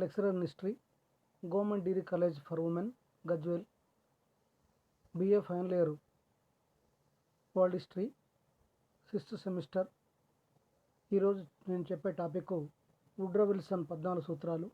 Lecturer in history, government degree college for women, Gajwel, BA final year, world history, 6th semester. ఈరోజు నేను చెప్పే topic Woodrow Wilson 14 సూత్రాలు,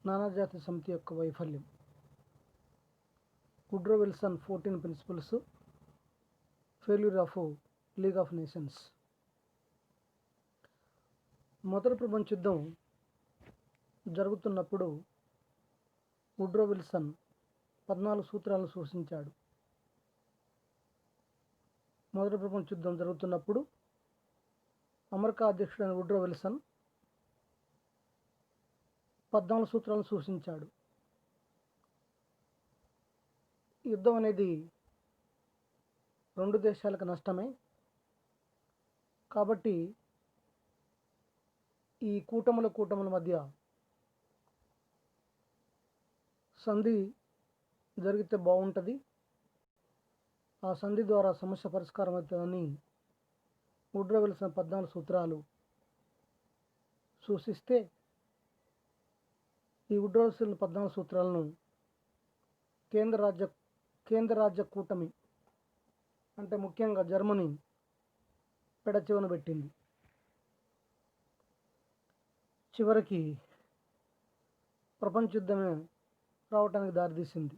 నానాజాతి సమితి యొక్క వైఫల్యం. Woodrow Wilson 14 principles, failure of League of Nations. మొదటి ప్రపంచ యుద్ధం జరుగుతున్నప్పుడు వుడ్రో విల్సన్ 14 సూత్రాలను సూచించాడు. మొదటి ప్రపంచ యుద్ధం జరుగుతున్నప్పుడు అమెరికా అధ్యక్షుడైన వుడ్రో విల్సన్ 14 సూత్రాలను సూచించాడు. యుద్ధం అనేది 2 దేశాలకు నష్టమే. కాబట్టి ఈ కూటముల మధ్య సంధి జరిగితే బాగుంటుంది, ఆ సంధి ద్వారా సమస్య పరిష్కారం అవుతుందని వుడ్రో విల్సన్ 14 సూత్రాలు సూచిస్తే, ఈ వుడ్రో విల్సన్ 14 సూత్రాలను కేంద్ర రాజ్య కూటమి అంటే ముఖ్యంగా జర్మనీ పెడచెవిన పెట్టింది. చివరికి ప్రపంచ యుద్ధమే రావటానికి దారితీసింది.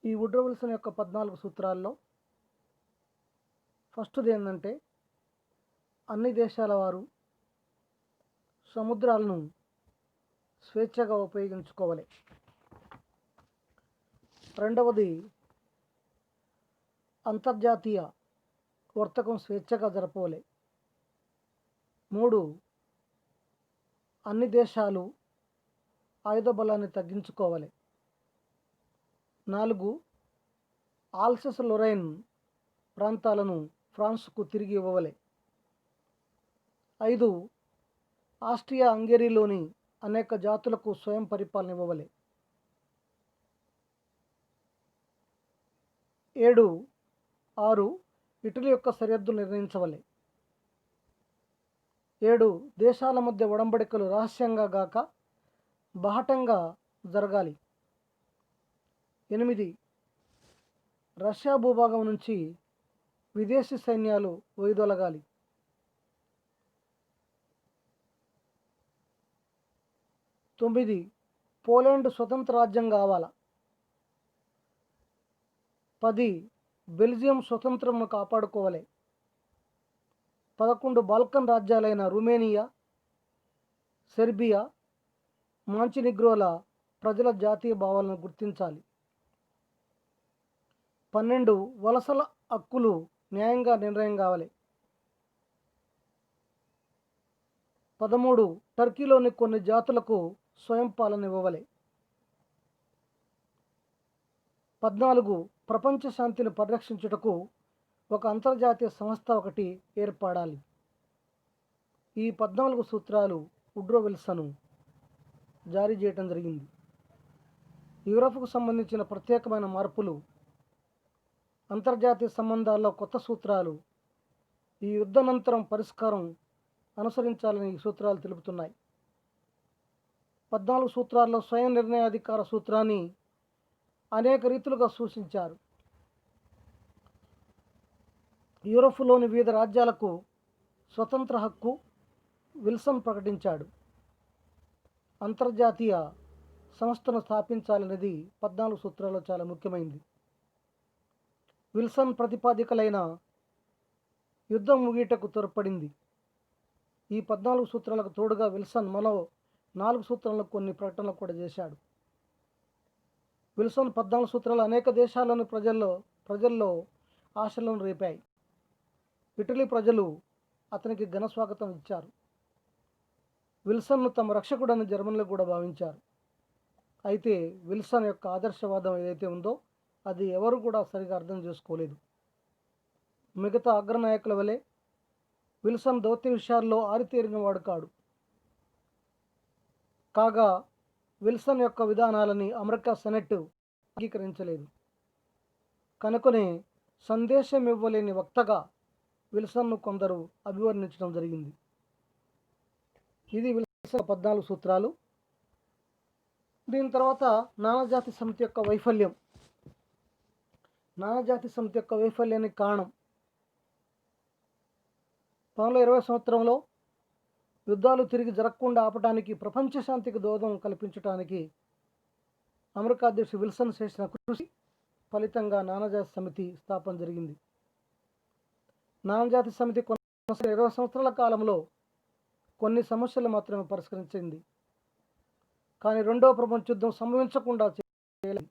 ఈ వుడ్రో విల్సన్ యొక్క 14 సూత్రాల్లో ఫస్ట్ది ఏంటంటే, అన్ని దేశాల వారు సముద్రాలను స్వేచ్ఛగా ఉపయోగించుకోవాలి. రెండవది, అంతర్జాతీయ వర్తకం స్వేచ్ఛగా జరపాలి. 3, అన్ని దేశాలు ఆయుధ బలాన్ని తగ్గించుకోవాలి. 4, ఆల్సస్ లొరైన్ ప్రాంతాలను ఫ్రాన్స్కు తిరిగి ఇవ్వాలి. 5, ఆస్ట్రియా హంగరీలోని అనేక జాతులకు స్వయం పరిపాలన ఇవ్వాలి. 7, 6, ఇటలీ యొక్క సరిహద్దులు నిర్ణయించవాలి. 7, దేశాల మధ్య ఒడంబడికలు రహస్యంగా గాక బాహటంగా జరగాలి. 8, రష్యా భూభాగం నుంచి విదేశీ సైన్యాలు వైదొలగాలి. 9, పోలాండ్ స్వతంత్ర రాజ్యం కావాలా. 10, బెల్జియం స్వతంత్రమును కాపాడుకోవాలి. 11, బాల్కన్ రాజ్యాలైన రుమేనియా, సెర్బియా, మాంచినిగ్రోల ప్రజల జాతీయ భావాలను గుర్తించాలి. 12, వలసల హక్కులు న్యాయంగా నిర్ణయం కావాలి. 13, టర్కీలోని కొన్ని జాతులకు స్వయం పాలన ఇవ్వాలి. 14, ప్రపంచ శాంతిని పరిరక్షించుటకు ఒక అంతర్జాతీయ సంస్థ ఒకటి ఏర్పడాలి. ఈ 14 సూత్రాలు వుడ్రో విల్సన్ జారీ చేయడం జరిగింది. యూరప్కు సంబంధించిన ప్రత్యేకమైన మార్పులు, అంతర్జాతీయ సంబంధాల్లో కొత్త సూత్రాలు, ఈ యుద్ధనంతరం పరిష్కారం అనుసరించాలని ఈ సూత్రాలు తెలుపుతున్నాయి. 14 సూత్రాల్లో స్వయం నిర్ణయాధికార సూత్రాన్ని అనేక రీతులుగా సూచించారు. యూరప్లోని వివిధ రాజ్యాలకు స్వతంత్ర హక్కు విల్సన్ ప్రకటించాడు. అంతర్జాతీయ సంస్థను స్థాపించాలనేది 14 సూత్రాల్లో చాలా ముఖ్యమైనది. విల్సన్ ప్రతిపాదికలైన యుద్ధం ముగియటకు తోడ్పడింది. ఈ 14 సూత్రాలకు తోడుగా విల్సన్ మరో 4 సూత్రాలకు కొన్ని ప్రకటనలు కూడా చేశాడు. విల్సన్ 14 సూత్రాలు అనేక దేశాల్లోని ప్రజల్లో ఆశలను రేపాయి. ఇటలీ ప్రజలు అతనికి ఘన స్వాగతం ఇచ్చారు. విల్సన్ను తమ రక్షకుడని జర్మన్లు కూడా భావించారు. అయితే విల్సన్ యొక్క ఆదర్శవాదం ఏదైతే ఉందో అది ఎవరు కూడా సరిగా అర్థం చేసుకోలేదు. మిగతా అగ్రనాయకుల వలె విల్సన్ దౌత్య విషయాల్లో ఆరితేరిన వాడు కాడు. కాగా విల్సన్ యొక్క విధానాలని అమెరికా సెనెట్ అంగీకరించలేదు. కనుకనే సందేశం ఇవ్వలేని వక్తగా విల్సన్ను కొందరు అభివర్ణించడం జరిగింది. ఇది విల్సన్ 14 సూత్రాలు. దీని తర్వాత నానాజాతి సమితి యొక్క వైఫల్యం. నానాజాతి సమితి యొక్క వైఫల్యానికి కారణం 1920 సంవత్సరంలో యుద్ధాలు తిరిగి జరగకుండా ఆపడానికి, ప్రపంచ శాంతికి దోహదం కల్పించడానికి అమెరికా అధ్యక్షుడు విల్సన్ చేసిన కృషి ఫలితంగా నానాజాతి సమితి స్థాపన జరిగింది. నానాజాతి సమితి 20 సంవత్సరాల కాలంలో కొన్ని సమస్యలు మాత్రమే పరిష్కరించింది. కానీ రెండవ ప్రపంచ యుద్ధం సంభవించకుండా చేయలేదు.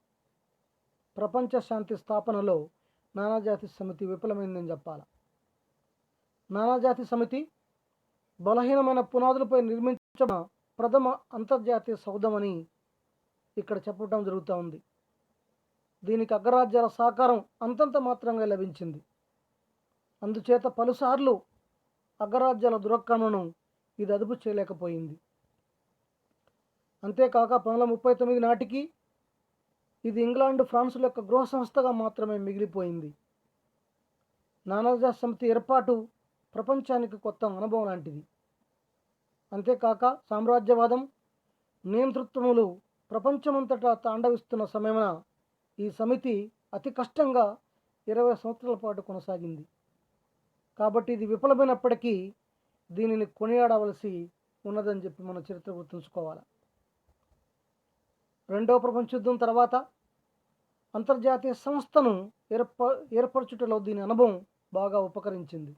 ప్రపంచ శాంతి స్థాపనలో నానాజాతి సమితి విఫలమైందని చెప్పాలి. నానాజాతి సమితి బలహీనమైన పునాదులపై నిర్మించిన ప్రథమ అంతర్జాతీయ సౌధమని ఇక్కడ చెప్పడం జరుగుతూ ఉంది. దీనికి అగ్రరాజ్యాల సహకారం అంతంత మాత్రంగా లభించింది. అందుచేత పలుసార్లు అగ్రరాజ్యాల దురాక్రమణను ఇది అదుపు చేయలేకపోయింది. అంతేకాక 1939 నాటికి ఇది ఇంగ్లాండ్, ఫ్రాన్సుల యొక్క గృహ సంస్థగా మాత్రమే మిగిలిపోయింది. నానాజాతి సమితి ఏర్పాటు ప్రపంచానికి కొత్త అనుభవం లాంటిది. అంతేకాక సామ్రాజ్యవాదం, నియంతృత్వములు ప్రపంచమంతటా తాండవిస్తున్న సమయమున ఈ సమితి అతి కష్టంగా 20 సంవత్సరాల పాటు కొనసాగింది. కాబట్టి ఇది విఫలమైనప్పటికీ దీనిని కొనియాడవలసి ఉన్నదని చెప్పి మన చరిత్ర గుర్తుంచుకోవాలి. రెండవ ప్రపంచ యుద్ధం తర్వాత అంతర్జాతీయ సంస్థను ఏర్పరచుటలో దీని అనుభవం బాగా ఉపకరించింది.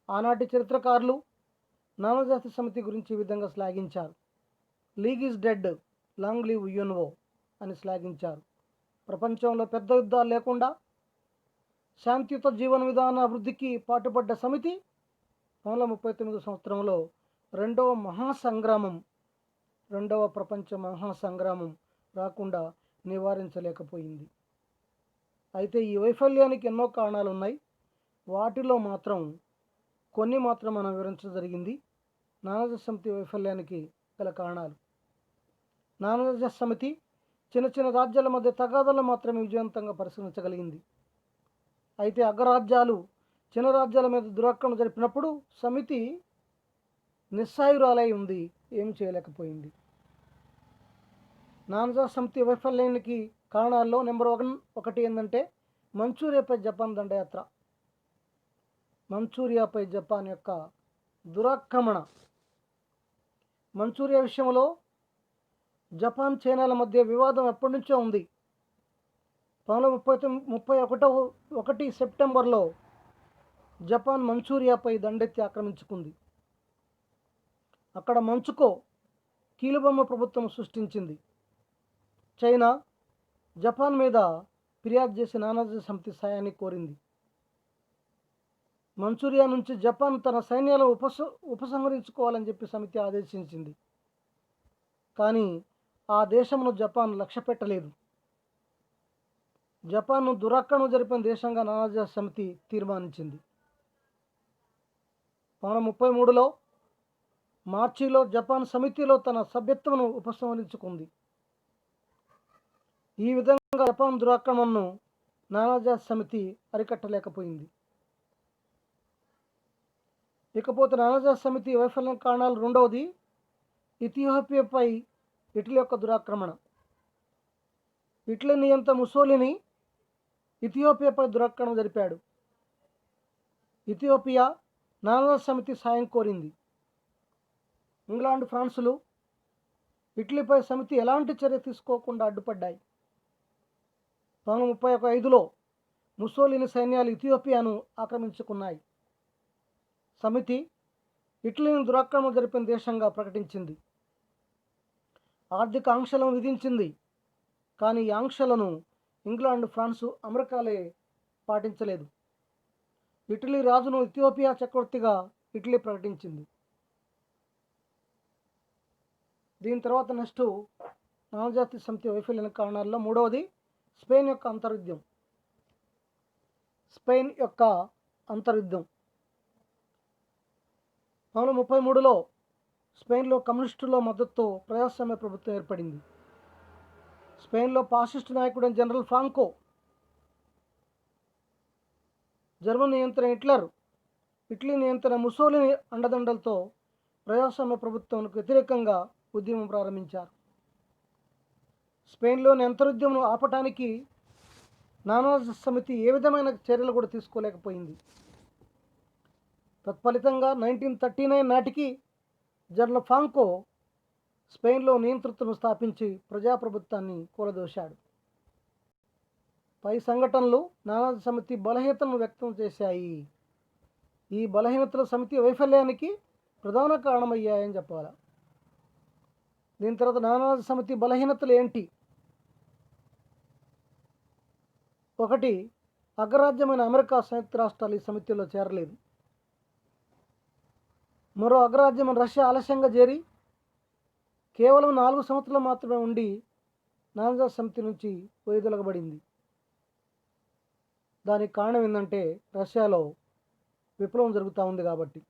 ఆనాటి చరిత్రకారులు నానాజాతి సమితి గురించి ఈ విధంగా శ్లాఘించారు. League is dead, long live UNO అని శ్లాఘించారు. ప్రపంచంలో పెద్ద యుద్ధాలు లేకుండా శాంతియుత జీవన విధాన అభివృద్ధికి పాటుపడ్డ సమితి 1939 సంవత్సరంలో రెండవ ప్రపంచ మహాసంగ్రామం రాకుండా నివారించలేకపోయింది. అయితే ఈ వైఫల్యానికి ఎన్నో కారణాలు ఉన్నాయి. వాటిలో మాత్రం కొన్ని మాత్రం మనం వివరించడం జరిగింది. నానాజాతి సమితి వైఫల్యానికి గల కారణాలు. నానాజాతి సమితి చిన్న చిన్న రాజ్యాల మధ్య తగాదాలను మాత్రమే విజయవంతంగా పరిశీలించగలిగింది. అయితే అగ్రరాజ్యాలు చిన్న రాజ్యాల మీద దురాక్రమణ జరిపినప్పుడు సమితి నిస్సాయురాలై ఉంది, ఏం చేయలేకపోయింది. నానాజాతి సమితి వైఫల్యానికి కారణాల్లో నెంబర్ 1 ఏంటంటే మంచూరియాపై జపాన్ దండయాత్ర. మంచూరియాపై జపాన్ యొక్క దురాక్రమణ. మంచూరియా విషయంలో జపాన్, చైనాల మధ్య వివాదం ఎప్పటి నుంచో ఉంది. 1931 సెప్టెంబర్లో జపాన్ మంచూరియాపై దండెత్తి ఆక్రమించుకుంది. అక్కడ మంచుకో కీలుబొమ్మ ప్రభుత్వం సృష్టించింది. చైనా జపాన్ మీద ఫిర్యాదు చేసి నానాజాతి సమితి సాయాన్ని కోరింది. మంచూరియా నుంచి జపాన్ తన సైన్యాలను ఉపసంహరించుకోవాలని చెప్పి సమితి ఆదేశించింది. కానీ ఆ దేశంను జపాన్ లక్ష్య పెట్టలేదు. జపాన్ను దురాక్రమణ జరిపిన దేశంగా నానాజాతి సమితి తీర్మానించింది. 1933లో మార్చిలో జపాన్ సమితిలో తన సభ్యత్వను ఉపసంహరించుకుంది. ఈ విధంగా జపాన్ దురాక్రమణను నానాజాతి సమితి అరికట్టలేకపోయింది. ఇకపోతే నానాజాతి సమితి వైఫల్యం కారణాలు రెండవది ఇథియోపియాపై ఇటలీ యొక్క దురాక్రమణ. ఇటలీ నియంత ముసోలిని ఇథియోపియాపై దురాక్రమణ జరిపాడు. ఇథియోపియా నానాజాతి సమితి సాయం కోరింది. ఇంగ్లాండ్, ఫ్రాన్సులు ఇటలీపై సమితి ఎలాంటి చర్య తీసుకోకుండా అడ్డుపడ్డాయి. 1935లో ముసోలిని సైన్యాలు ఇథియోపియాను ఆక్రమించుకున్నాయి. సమితి ఇటలీని దురాక్రమణ జరిపిన దేశంగా ప్రకటించింది. ఆర్థిక ఆంక్షలను విధించింది. కానీ ఈ ఆంక్షలను ఇంగ్లాండ్, ఫ్రాన్సు, అమెరికాలే పాటించలేదు. ఇటలీ రాజును ఇథియోపియా చక్రవర్తిగా ఇటలీ ప్రకటించింది. దీని తర్వాత నెక్స్ట్ నానాజాతి సమితి వైఫల్యం కారణాల్లో మూడవది స్పెయిన్ యొక్క అంతర్యుద్ధం. స్పెయిన్ యొక్క అంతర్యుద్ధం 1933లో స్పెయిన్లో కమ్యూనిస్టుల మద్దతుతో ప్రజాస్వామ్య ప్రభుత్వం ఏర్పడింది. స్పెయిన్లో ఫాసిస్టు నాయకుడైన జనరల్ ఫ్రాంకో, జర్మన్ నియంత్రణ హిట్లర్, ఇటలీ నియంత్రణ ముసోలిని అండదండలతో ప్రజాస్వామ్య ప్రభుత్వానికి వ్యతిరేకంగా ఉద్యమం ప్రారంభించారు. స్పెయిన్లోని అంతరుద్యమం ఆపటానికి నానాజీ సమితి ఏ విధమైన చర్యలు కూడా తీసుకోలేకపోయింది. తత్ఫలితంగా 1939 నాటికి జనరల్ ఫ్రాంకో స్పెయిన్లో నియంతృత్వను స్థాపించి ప్రజాప్రభుత్వాన్ని కూలదోశాడు. పై సంఘటనలు నానాజీ సమితి బలహీనతను వ్యక్తం చేశాయి. ఈ బలహీనతలు సమితి వైఫల్యానికి ప్రధాన కారణమయ్యాయని చెప్పాలి. దీని తర్వాత నానాజీ సమితి బలహీనతలు ఏంటి? ఒకటి, అగ్రరాజ్యమైన అమెరికా సంయుక్త రాష్ట్రాలు ఈ సమితిలో చేరలేదు. మరో అగ్రరాజ్యమైన రష్యా ఆలస్యంగా చేరి కేవలం 4 సంవత్సరాలు మాత్రమే ఉండి నానాజీ సమితి నుంచి వైదొలగబడింది. దానికి కారణం ఏంటంటే రష్యాలో విప్లవం జరుగుతూ ఉంది కాబట్టి.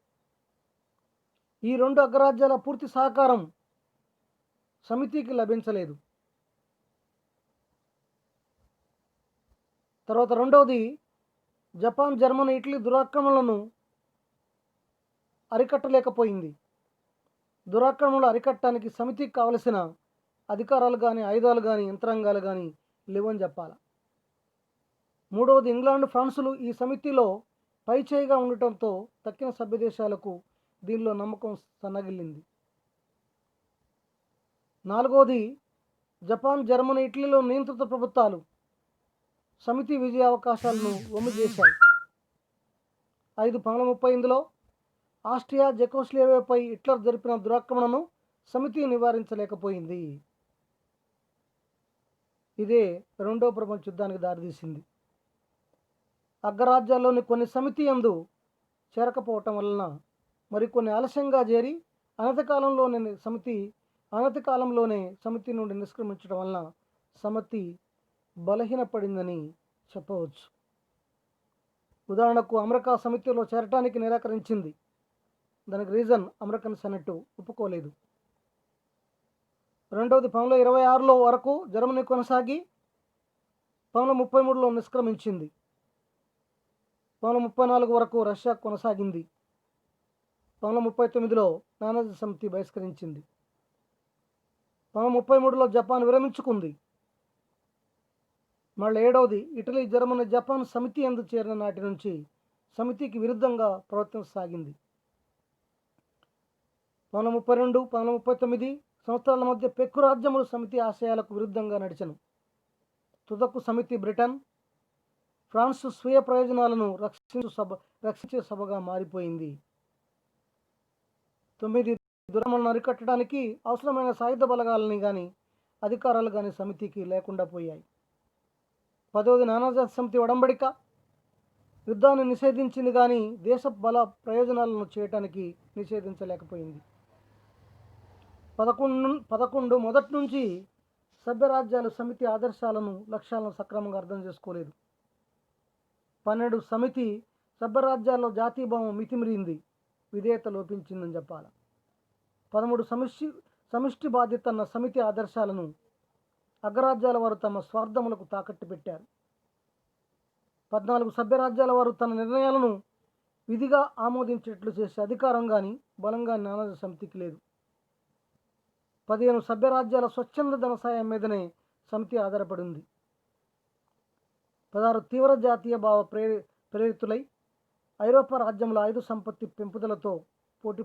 ఈ 2 అగ్రరాజ్యాల పూర్తి సహకారం సమితికి లభించలేదు. తర్వాత రెండవది, జపాన్, జర్మనీ, ఇటలీ దురాక్రమణలను అరికట్టలేకపోయింది. దురాక్రమణలు అరికట్టడానికి సమితికి కావలసిన అధికారాలు కానీ, ఆయుధాలు కానీ, యంత్రాంగాలు కానీ లేవని చెప్పాలి. మూడవది, ఇంగ్లాండ్, ఫ్రాన్సులు ఈ సమితిలో పైచేయిగా ఉండటంతో తక్కిన సభ్య దేశాలకు దీనిలో నమ్మకం సన్నగిల్లింది. నాలుగవది, జపాన్, జర్మనీ, ఇటలీలో నియంత్రిత ప్రభుత్వాలు సమితి విజయ అవకాశాలను వమ్ము చేశాయి. 1938లో ఆస్ట్రియా, జెకోస్లోవేకియాపై హిట్లర్ జరిపిన దురాక్రమణను సమితి నివారించలేకపోయింది. ఇదే రెండవ ప్రపంచ యుద్ధానికి దారితీసింది. అగ్రరాజ్యాల్లోని కొన్ని సమితి యందు చేరకపోవటం వలన మరికొన్ని ఆలస్యంగా చేరి అనతి కాలంలోనే సమితి నుండి నిష్క్రమించడం వలన సమితి బలహీనపడిందని చెప్పవచ్చు. ఉదాహరణకు అమెరికా సమితిలో చేరటానికి నిరాకరించింది. దానికి రీజన్ అమెరికన్ సెనెట్ ఒప్పుకోలేదు. రెండవది, 1926 వరకు జర్మనీ కొనసాగి 1933లో నిష్క్రమించింది. 1934 వరకు రష్యా కొనసాగింది. 1939లో నానాజీ సమితి బహిష్కరించింది. 1933లో జపాన్ విరమించుకుంది. మళ్ళీ ఏడవది, ఇటలీ, జర్మనీ, జపాన్ సమితి యందు చేరిన నాటి నుంచి సమితికి విరుద్ధంగా ప్రవర్తించసాగింది. 1932, 1939 సంవత్సరాల మధ్య పెక్కు రాజ్యములు సమితి ఆశయాలకు విరుద్ధంగా నడిచెను. తుదకు సమితి బ్రిటన్, ఫ్రాన్స్ స్వీయ ప్రయోజనాలను రక్షించే సభగా మారిపోయింది. 9, దురాక్రమణను అరికట్టడానికి అవసరమైన సాయుధ బలగాలని కానీ అధికారాలు కానీ సమితికి లేకుండా పోయాయి. 10వది, నానాజీ సమితి ఒడంబడిక యుద్ధాన్ని నిషేధించింది కానీ దేశ బల ప్రయోజనాలను చేయటానికి నిషేధించలేకపోయింది. 11 మొదటి నుంచి సభ్య రాజ్యాలు సమితి ఆదర్శాలను, లక్ష్యాలను సక్రమంగా అర్థం చేసుకోలేదు. 12 సమితి సభ్య రాజ్యాల్లో జాతీయభావం మితిమీరింది, విధేయత లోపించిందని చెప్పాలి. 13 సమిష్టి బాధ్యత అన్న సమితి ఆదర్శాలను అగ్రరాజ్యాల వారు తమ స్వార్థములకు తాకట్టు పెట్టారు. 14 సభ్య రాజ్యాల వారు తన నిర్ణయాలను విధిగా ఆమోదించేట్లు చేసే అధికారం కానీ బలం కానీ నానాజీ సమితికి లేదు. 15 సభ్య రాజ్యాల స్వచ్ఛంద ధన సాయం మీదనే సమితి ఆధారపడింది. 16 తీవ్ర జాతీయ భావ ప్రేరితులై ఐరోపా రాజ్యముల ఆయుధ సంపత్తి పెంపుదలతో పోటీ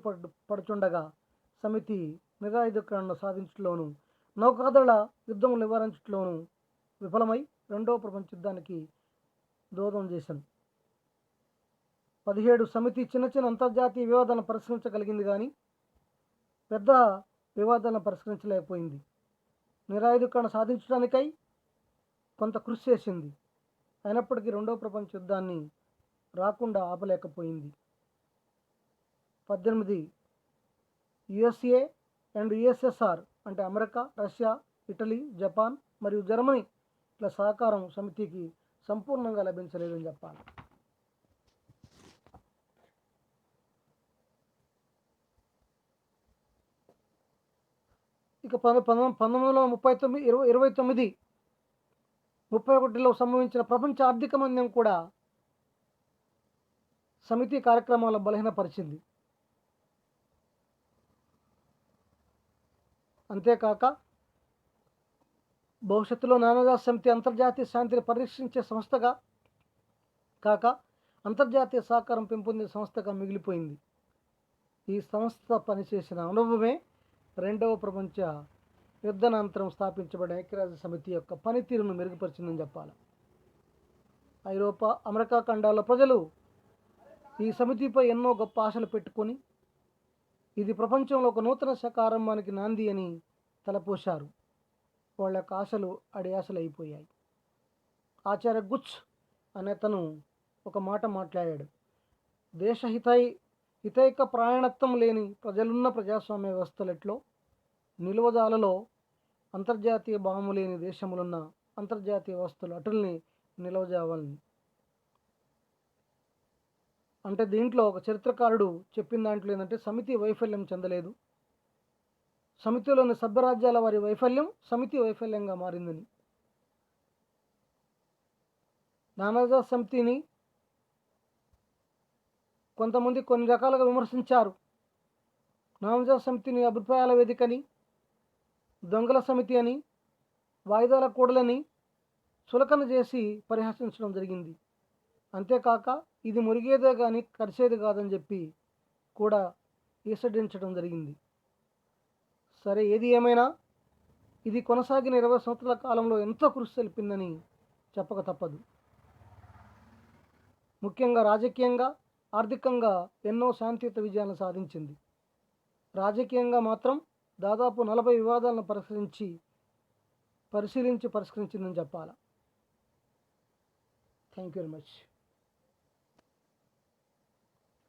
పడుచుండగా సమితి నిరాయుధీకరణను సాధించడంలోనూ నౌకాదళ యుద్ధం నివారించడంలోనూ విఫలమై రెండవ ప్రపంచ యుద్ధానికి దోహదం చేశాను. 17 సమితి చిన్న అంతర్జాతీయ వివాదాలను పరిష్కరించగలిగింది కానీ పెద్ద వివాదాలను పరిష్కరించలేకపోయింది. నిరాయుధీకరణ సాధించడానికై కొంత కృషి చేసింది. అయినప్పటికీ రెండవ ప్రపంచ యుద్ధాన్ని రాకుండా ఆపలేకపోయింది. 18 యుఎస్ఏ అండ్ యుఎస్ఎస్ఆర్ అంటే అమెరికా, రష్యా, ఇటలీ, జపాన్ మరియు జర్మనీల సహకారం సమితికి సంపూర్ణంగా లభించలేదని చెప్పాలి. ఇక 1929, 31లో సంభవించిన ప్రపంచ ఆర్థిక మందం కూడా సమితి కార్యక్రమాలను బలహీనపరిచింది. అంతేకాక భవిష్యత్తులో నానాజాతి సమితి అంతర్జాతీయ శాంతిని పరిరక్షించే సంస్థగా కాక అంతర్జాతీయ సహకారం పెంపొందే సంస్థగా మిగిలిపోయింది. ఈ సంస్థ పనిచేసిన అనుభవమే రెండవ ప్రపంచ యుద్ధానంతరం స్థాపించబడిన ఐక్యరాజ్య సమితి యొక్క పనితీరును మెరుగుపరిచిందని చెప్పాలి. ఐరోపా, అమెరికా ఖండాల ప్రజలు ఈ సమితిపై ఎన్నో గొప్ప ఆశలు పెట్టుకొని ఇది ప్రపంచంలో ఒక నూతన శకారంభానికి నాంది అని తలపోశారు. వాళ్ళ యొక్క ఆశలు ఆశలు అయిపోయాయి. ఆచార్య గుచ్ అనే అతను ఒక మాట మాట్లాడాడు. హితైక ప్రాయణత్వం లేని ప్రజలున్న ప్రజాస్వామ్య వ్యవస్థలెట్లో నిలువజాలలో అంతర్జాతీయ భావము లేని దేశములున్న అంతర్జాతీయ వ్యవస్థలు అటుల్ని నిలవజావాలని. అంటే దీంట్లో ఒక చరిత్రకారుడు చెప్పిన దాంట్లో ఏంటంటే సమితి వైఫల్యం చెందలేదు, సమితిలోని సభ్యరాజ్యాల వారి వైఫల్యం సమితి వైఫల్యంగా మారిందని. నానాజాతి సమితిని కొంతమంది కొన్ని రకాలుగా విమర్శించారు. నానాజాతి సమితిని అభిప్రాయాల వేదికని, దొంగల సమితి అని, వాయిదాల కూడలని చులకన చేసి పరిహసించడం జరిగింది. అంతేకాక ఇది మురిగేదే కానీ కరిచేది కాదని చెప్పి కూడా ఈసడించడం జరిగింది. సరే, ఏది ఏమైనా ఇది కొనసాగిన 20 సంవత్సరాల కాలంలో ఎంతో కృషి తెలిపిందని చెప్పక తప్పదు. ముఖ్యంగా రాజకీయంగా, ఆర్థికంగా ఎన్నో శాంతియుత విజయాలను సాధించింది. రాజకీయంగా మాత్రం దాదాపు 40 వివాదాలను పరిశీలించి పరిష్కరించిందని చెప్పాలి. Thank you very much.